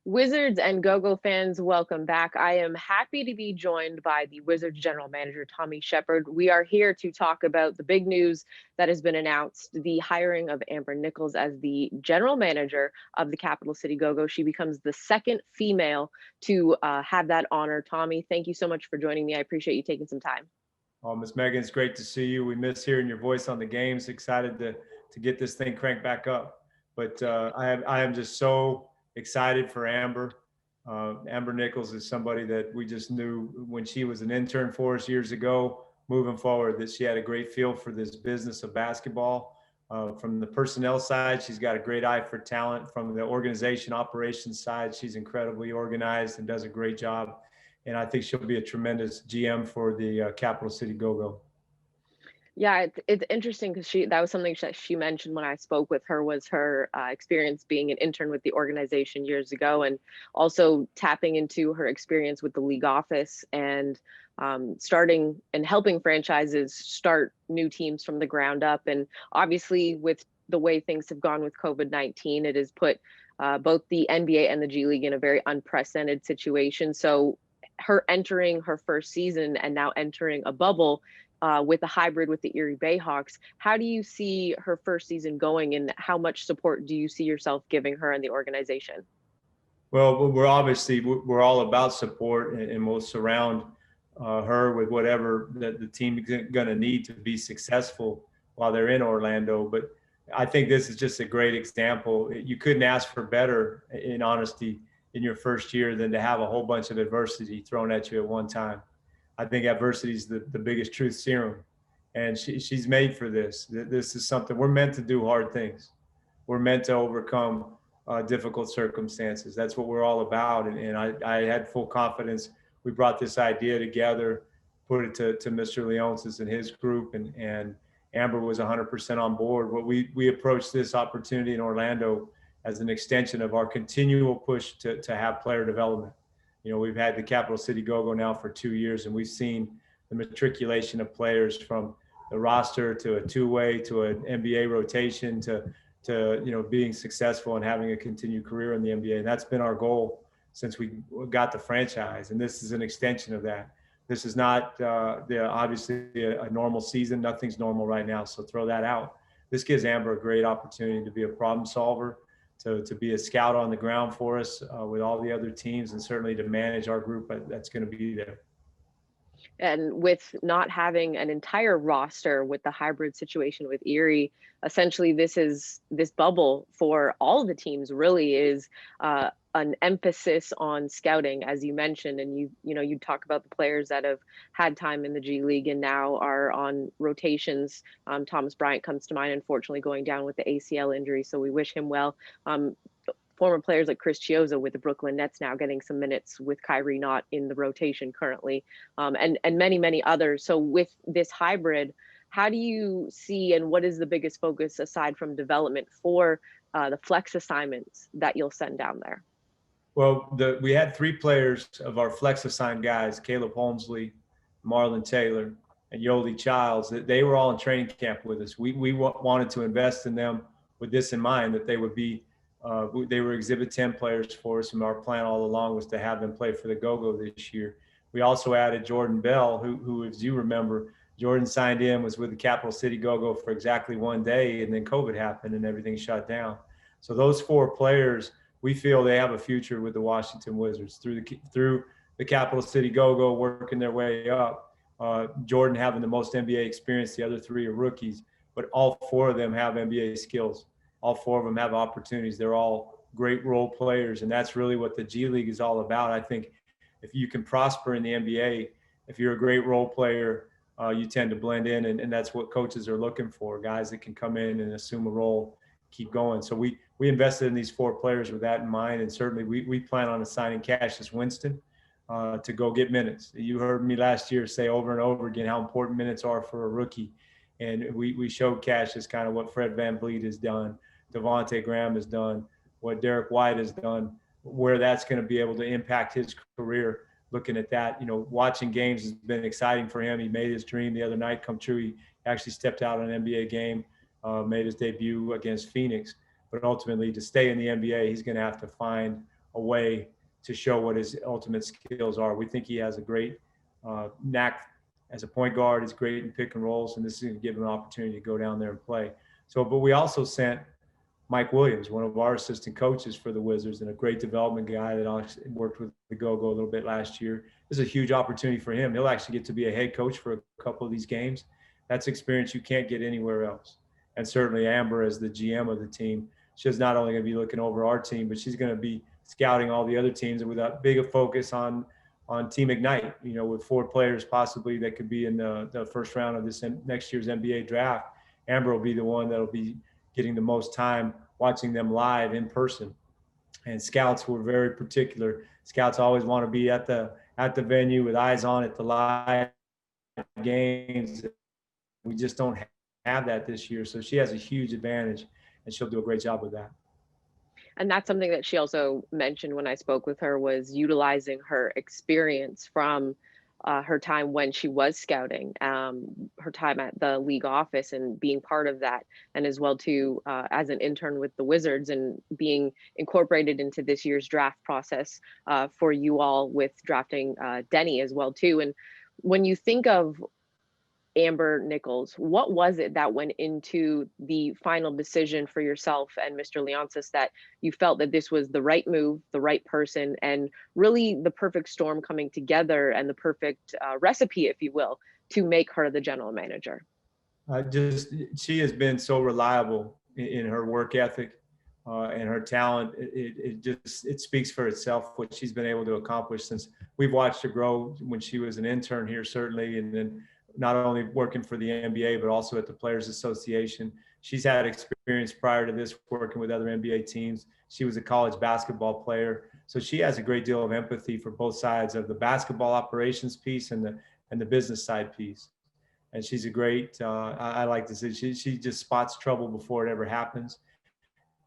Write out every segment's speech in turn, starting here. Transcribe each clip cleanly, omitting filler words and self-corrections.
Wizards and Go-Go fans, welcome back. I am happy to be joined by the Wizards general manager, Tommy Sheppard. We are here to talk about the big news that has been announced, the hiring of Amber Nichols as the general manager of the Capital City Go-Go. She becomes the second female to have that honor. Tommy, thank you so much for joining me. I appreciate you taking some time. Ms. Megan, it's great to see you. We miss hearing your voice on the games. Excited to get this thing cranked back up. But I am just so excited for Amber. Amber Nichols is somebody that we just knew when she was an intern for us years ago, moving forward, that she had a great feel for this business of basketball. From the personnel side, she's got a great eye for talent. From the organization operations side, she's incredibly organized and does a great job. And I think she'll be a tremendous GM for the Capital City Go-Go. Yeah, it's interesting because that was something that she mentioned when I spoke with her, was her experience being an intern with the organization years ago, and also tapping into her experience with the league office and starting and helping franchises start new teams from the ground up. And obviously, with the way things have gone with COVID-19, it has put both the NBA and the G League in a very unprecedented situation. So her entering her first season and now entering a bubble with a hybrid with the Erie Bayhawks, how do you see her first season going, and how much support do you see yourself giving her and the organization? Well, we're all about support, and we'll surround her with whatever the team is going to need to be successful while they're in Orlando. But I think this is just a great example. You couldn't ask for better, in honesty, in your first year than to have a whole bunch of adversity thrown at you at one time. I think adversity is the biggest truth serum, and she's made for this. This is something we're meant to do. Hard things. We're meant to overcome difficult circumstances. That's what we're all about. And I had full confidence. We brought this idea together, put it to Mr. Leonsis and his group, and Amber was 100% on board. But we approached this opportunity in Orlando as an extension of our continual push to have player development. You know, we've had the Capital City Go-Go now for 2 years, and we've seen the matriculation of players from the roster to a two-way to an NBA rotation to being successful and having a continued career in the NBA. And that's been our goal since we got the franchise. And this is an extension of that. This is not obviously a normal season. Nothing's normal right now, so throw that out. This gives Amber a great opportunity to be a problem solver, to be a scout on the ground for us with all the other teams, and certainly to manage our group that's going to be there. And with not having an entire roster with the hybrid situation with Erie, essentially this bubble for all the teams really is an emphasis on scouting, as you mentioned. And you talk about the players that have had time in the G League and now are on rotations. Thomas Bryant comes to mind, unfortunately going down with the ACL injury, so we wish him well. Former players like Chris Chiozza with the Brooklyn Nets now getting some minutes with Kyrie not in the rotation currently, and many, many others. So with this hybrid, how do you see, and what is the biggest focus aside from development for the flex assignments that you'll send down there? Well, we had 3 players of our flex assigned guys, Caleb Holmesley, Marlon Taylor, and Yoli Childs. They were all in training camp with us. We wanted to invest in them with this in mind, that they would be they were Exhibit 10 players for us, and our plan all along was to have them play for the Go-Go this year. We also added Jordan Bell, who, as you remember, Jordan signed in, was with the Capital City Go-Go for exactly 1 day, and then COVID happened and everything shut down. So those 4 players, we feel they have a future with the Washington Wizards through the Capital City Go-Go, working their way up. Jordan having the most NBA experience, the other 3 are rookies, but all 4 of them have NBA skills. All 4 of them have opportunities. They're all great role players, and that's really what the G League is all about. I think if you can prosper in the NBA, if you're a great role player, you tend to blend in, and that's what coaches are looking for, guys that can come in and assume a role, keep going. So we invested in these 4 players with that in mind, and certainly we plan on assigning Cassius Winston to go get minutes. You heard me last year say over and over again how important minutes are for a rookie, and we showed Cassius kind of what Fred VanVleet has done, Devontae Graham has done, what Derek White has done, where that's going to be able to impact his career. Looking at that, watching games has been exciting for him. He made his dream the other night come true. He actually stepped out on an NBA game, made his debut against Phoenix. But ultimately, to stay in the NBA, he's going to have to find a way to show what his ultimate skills are. We think he has a great knack as a point guard. He's great in pick and rolls, and this is going to give him an opportunity to go down there and play. So, but we also sent Mike Williams, one of our assistant coaches for the Wizards and a great development guy that worked with the Go-Go a little bit last year. This is a huge opportunity for him. He'll actually get to be a head coach for a couple of these games. That's experience you can't get anywhere else. And certainly Amber, as the GM of the team, she's not only going to be looking over our team, but she's going to be scouting all the other teams, and with a big focus on Team Ignite, you know, with 4 players possibly that could be in the first round of this next year's NBA draft. Amber will be the one that'll be getting the most time watching them live in person. And scouts were very particular. Scouts always want to be at the venue with eyes on at the live games. We just don't have that this year. So she has a huge advantage, and she'll do a great job with that. And that's something that she also mentioned when I spoke with her, was utilizing her experience from her time when she was scouting, her time at the league office and being part of that, and as well too as an intern with the Wizards and being incorporated into this year's draft process for you all with drafting Denny as well too. And when you think of Amber Nichols, what was it that went into the final decision for yourself and Mr. Leonsis that you felt that this was the right move, the right person, and really the perfect storm coming together and the perfect recipe, if you will, to make her the general manager? She has been so reliable in her work ethic and her talent. It speaks for itself, what she's been able to accomplish since we've watched her grow when she was an intern here, certainly, and then not only working for the NBA, but also at the Players Association. She's had experience prior to this working with other NBA teams. She was a college basketball player. So she has a great deal of empathy for both sides of the basketball operations piece and the business side piece. And she's a great, I like to say, she just spots trouble before it ever happens.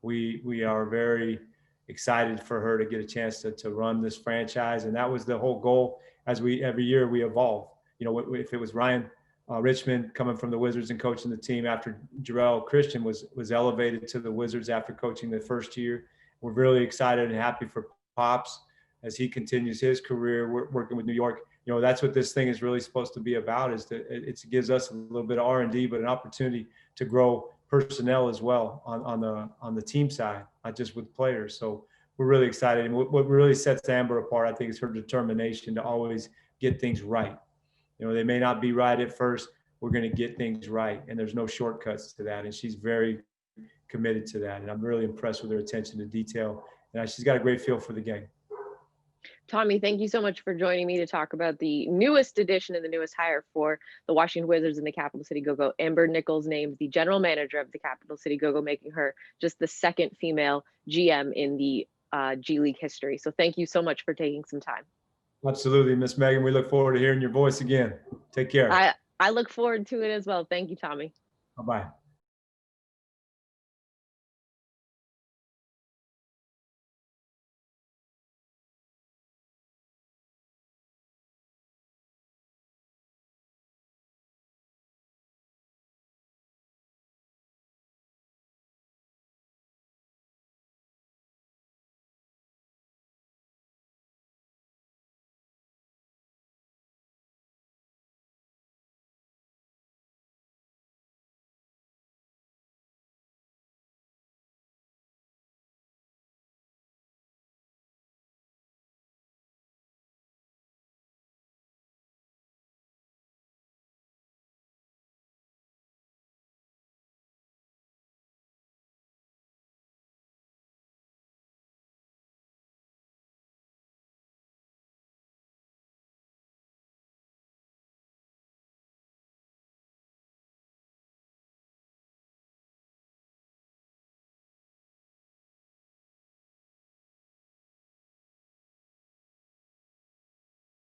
We are very excited for her to get a chance to run this franchise. And that was the whole goal. Every year we evolve. You know, if it was Ryan Richmond coming from the Wizards and coaching the team after Jarrell Christian was elevated to the Wizards after coaching the first year, we're really excited and happy for Pops as he continues his career working with New York. You know, that's what this thing is really supposed to be about, is that it gives us a little bit of R&D, but an opportunity to grow personnel as well on the team side, not just with players. So we're really excited. And what really sets Amber apart, I think, is her determination to always get things right. You know, they may not be right at first. We're going to get things right, and there's no shortcuts to that. And she's very committed to that. And I'm really impressed with her attention to detail. And she's got a great feel for the game. Tommy, thank you so much for joining me to talk about the newest addition and the newest hire for the Washington Wizards and the Capital City Go-Go. Amber Nichols named the general manager of the Capital City Go-Go, making her just the second female GM in the G League history. So thank you so much for taking some time. Absolutely, Miss Megan. We look forward to hearing your voice again. Take care. I look forward to it as well. Thank you, Tommy. Bye-bye.